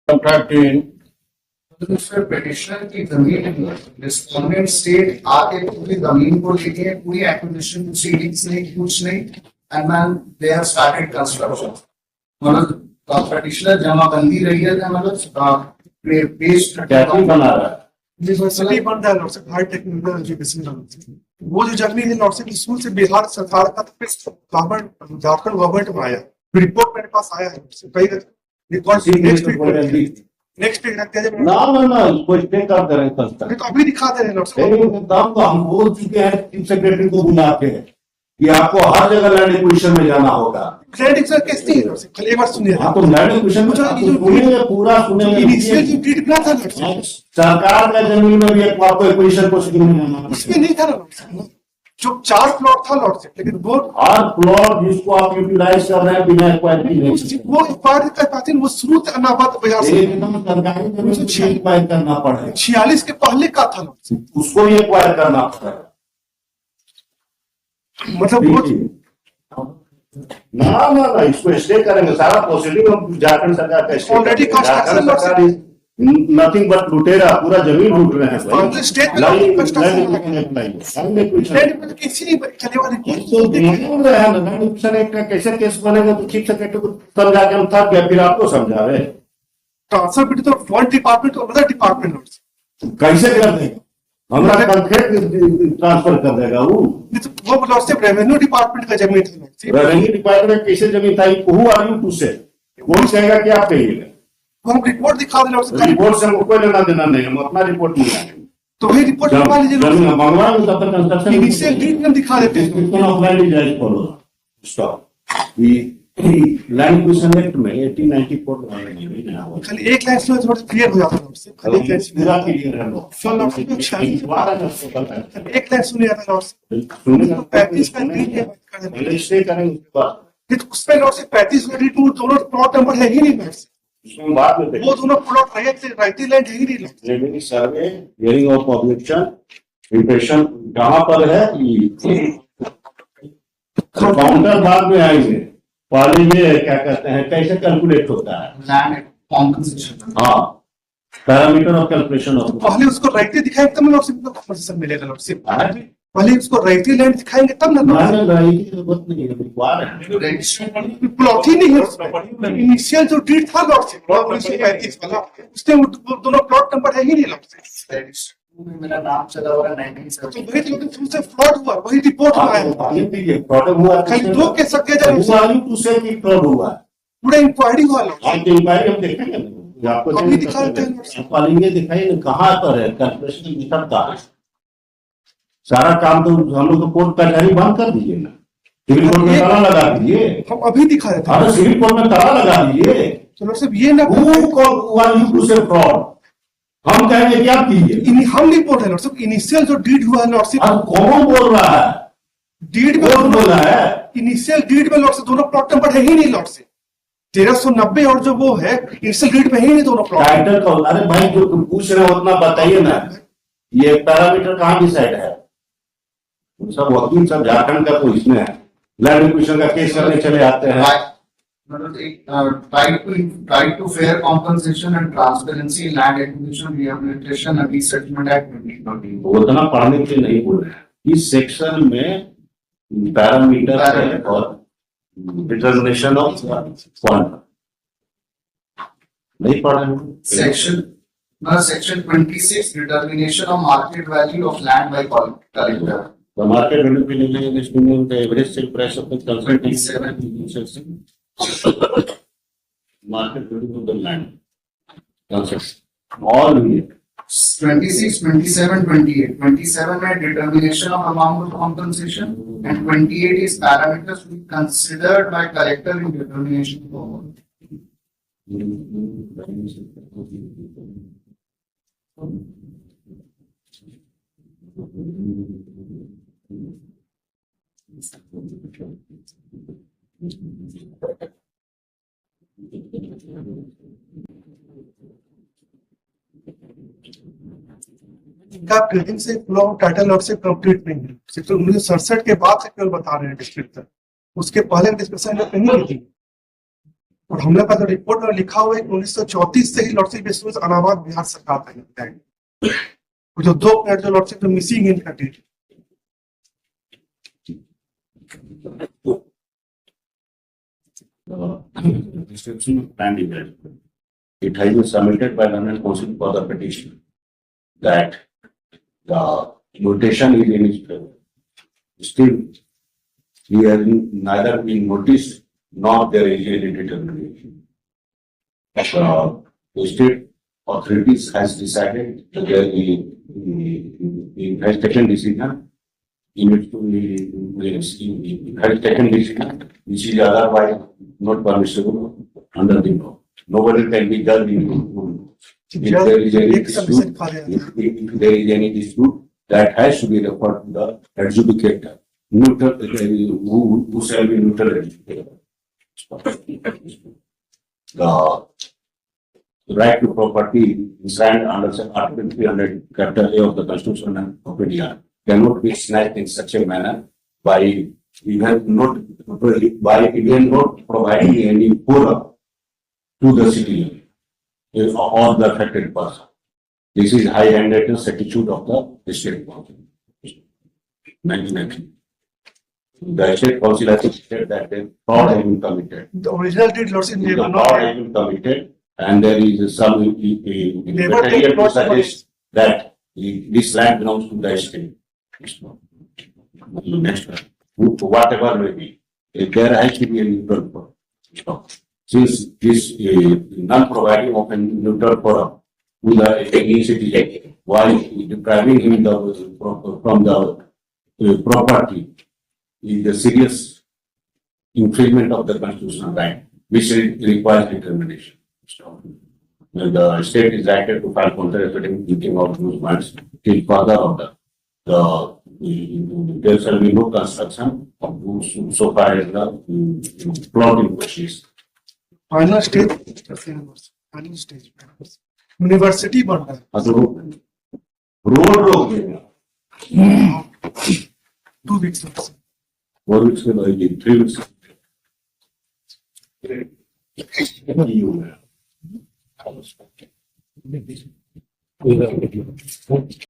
contracting. दूसरे petitioner की जमीन रिस्पोंडेंट स्टेट आके पूरी जमीन को लेके पूरी एक्विजिशन प्रोसीडिंग्स नहीं कुछ नहीं and man they have started construction मतलब पिटिशनर जमाबंदी रही है मतलब बेस्ड क्या बना रहा है यूनिवर्सिटी बन रहा है लॉर्ड से हाई टेक्निकल एजुकेशन वो जो जमीन है लॉर्ड से स्कूल से बिहार सरकार का गवर्नमेंट झारखंड गवर्नमेंट में आया रिपोर्ट मेरे पास आया है कई रिकॉर्ड नेक्स्ट वीक रखते हैं ना इसको स्टे कर दे रहे हैं तो अभी दिखा दे रहे हैं लॉर्ड से दाम तो हम बोल चुके हैं चीफ सेक्रेटरी को बुला के कि आपको हर जगह लैंड एक्विजिशन में जाना होगा। लैंड एक्विजिशन कैसे है लॉर्ड से खाली एक बार सुनिए हाँ तो लैंड एक्विजिशन में सुनेंगे पूरा सुनेंगे इनिशियल जो डीड प्लान था लॉर्ड से सरकार का जमीन में भी एक आपको एक्विजिशन को शुरू में जाना इसमें नहीं था लॉर्ड से जो 4 प्लॉट था लॉर्ड से लेकिन वो हर प्लॉट जिसको आप यूटिलाइज कर रहे हैं बिना एक्वायरिंग नहीं वो एक्वायर का पाती वो शुरू से अनाबाद बाजार से एकदम सरकारी जमीन से एक्वायर करना पड़ेगा 46 के पहले का था लॉर्ड से उसको ही एक्वायर करना पड़ेगा मतलब वो ना इसको स्टे करेंगे सारा प्रोसीडिंग हम झारखंड सरकार का स्टे Already construction झारखंड सरकार नथिंग बट लुटेरा पूरा जमीन लूट रहे हैं तो स्टेट में भाई किसी नहीं चले वाली कैसे केस बनेगा तो चीफ सेक्रेटरी को समझा के हम थक गए फिर आपको समझावे ट्रांसफर भी तो one department to another department कैसे कर देगा हमारा कॉन्ट्रैक्ट ट्रांसफर कर देगा वो लॉर्ड से रेवेन्यू डिपार्टमेंट का जमीन था रेवेन्यू डिपार्टमेंट कैसे जमीन था हु आर यू टू से कौन कहेगा कि आप कहिएगा हम रिपोर्ट दिखा दे लॉर्ड से रिपोर्ट से हमको कोई लेना देना नहीं हम अपना रिपोर्ट नहीं लाएंगे तो वही रिपोर्ट बनवा लीजिए मंगवा लो तब तक कंस्ट्रक्शन इनिशियल डीड में दिखा देते हैं स्टॉप लैंड एक्विजिशन एक्ट में 1894 खाली एक लाइन से थोड़ा क्लियर हो जाता है लॉर्ड से खाली एक लाइन पूरा क्लियर है एक लाइन सुनिए था लॉर्ड से सुनिए 35 का डीड है पहले स्टे करेंगे उसके बाद उसमें लॉर्ड से 35 का डीड दोनों प्लॉट नंबर है ही नहीं लॉर्ड से उसमें बाद में वो दोनों प्लॉट राइट लैंड है ही नहीं लॉर्ड से revenue survey hearing of objection impression कहाँ पर है काउंटर बाद में आएंगे पहले ये क्या कहते हैं कैसे कैलकुलेट होता है लैंड कॉम्पनसेशन हाँ पैरामीटर ऑफ कैलकुलेशन ऑफ पहले उसको राइटली दिखाएंगे तब लॉर्ड से कंपनसेशन मिलेगा लॉर्ड से पहले उसको राइटली लैंड दिखाएंगे तब ना जरूरत नहीं है रिक्वायर है प्लॉट ही नहीं है उसमें इनिशियल जो डीड था लॉर्ड से 1935 वाला उसने वो दोनों प्लॉट नंबर है ही नहीं लॉर्ड से मेरा नाम चला हुआ है तो वही तो उससे फ्रॉड हुआ वही रिपोर्ट में आया फ्रॉड हुआ कहीं दो के सके जब फ्रॉड हुआ पूरा इंक्वायरी हुआ लॉर्ड इंक्वायरी हम देखेंगे आपको अभी दिखा देते हैं पालेंगे दिखाइए कहाँ पर है कैलकुलेशन निकलता है सारा काम तो हम लोग तो कोर्ट कचहरी बंद कर दीजिए ना सिविल कोर्ट में ताला लगा दीजिए हम अभी दिखा देते हैं अरे सिविल कोर्ट में ताला लगा दीजिए तो लॉर्ड साहब ये ना फ्रॉड हम कहेंगे क्या कीजिए हम रिपोर्ट है लॉर्ड साहब इनिशियल जो डीड हुआ है लॉर्ड साहब अब कौन बोल रहा है डीड में कौन बोल रहा है इनिशियल डीड में लॉर्ड से दोनों प्लॉट नंबर है ही नहीं लॉर्ड से 1390 और जो वो है इनिशियल डीड में है ही नहीं दोनों प्लॉट टाइटल कौन अरे भाई जो तुम पूछ रहे हो उतना बताइए ना ये पैरामीटर कहाँ डिसाइड है सब वकील सब झारखंड का तो इसमें है लैंड एक्विजिशन का केस करने चले आते हैं right to fair compensation and transparency land acquisition rehabilitation and resettlement act 2013 वो उतना पढ़ने के लिए नहीं बोल रहे हैं इस सेक्शन में पैरामीटर है और डिटर्मिनेशन ऑफ फंड नहीं पढ़ रहे section section 26 determination of market value of land by collector the market value will be in this meaning the average sale price of the consulting market value of the land transaction all 26 27 28 27 में determination of amount of compensation and 28 is parameters to be considered by collector in determination of amount का building से law title और से complete नहीं है सिर्फ 1967 के बाद से केवल बता रहे हैं डिस्क्रिप्टर उसके पहले डिस्कशन में कहीं नहीं थी और हम लोग का जो रिपोर्ट में लिखा हुआ है 1934 से ही लॉर्डशिप इशूज अलाहाबाद बिहार सरकार का लगता है। और जो 2 मिनट जो लॉर्डशिप जो मिसिंग इन का date Description of land development. It has been submitted by London Council for the petition that the notation is in its favor. Still, he has neither been noticed nor there is any determination. The state authorities has decided that he has taken decision. He has taken decision which is otherwise not permissible under the law. Nobody can be judged in if there is any dispute, if there is any dispute, that has to be referred to the adjudicator, neutral, who shall be neutral adjudicator. The right to property enshrined under Article 300, Chapter A of the Constitution of India cannot be snatched in such a manner by even not providing any forum to the citizen or the affected person. This is high-handedness attitude of the state council. 1990. The state council has said that the fraud has been committed. the original deed lordship The never fraud has not been committed, and there is some Never take material to fraud suggest that this land belongs to the state. Next one, whatever may be, there has to be a neutral forum. Since this non-providing of a neutral forum to the citizen while depriving him from the property is a serious infringement of the constitutional right, which requires determination. And the state is likely to file counter-effective thinking of those funds till further order. There shall be no construction of those so far as the plot in question is. Final stage final stage university बन रहा है road रोक देगा 2 weeks में 4 weeks के बाद 3 weeks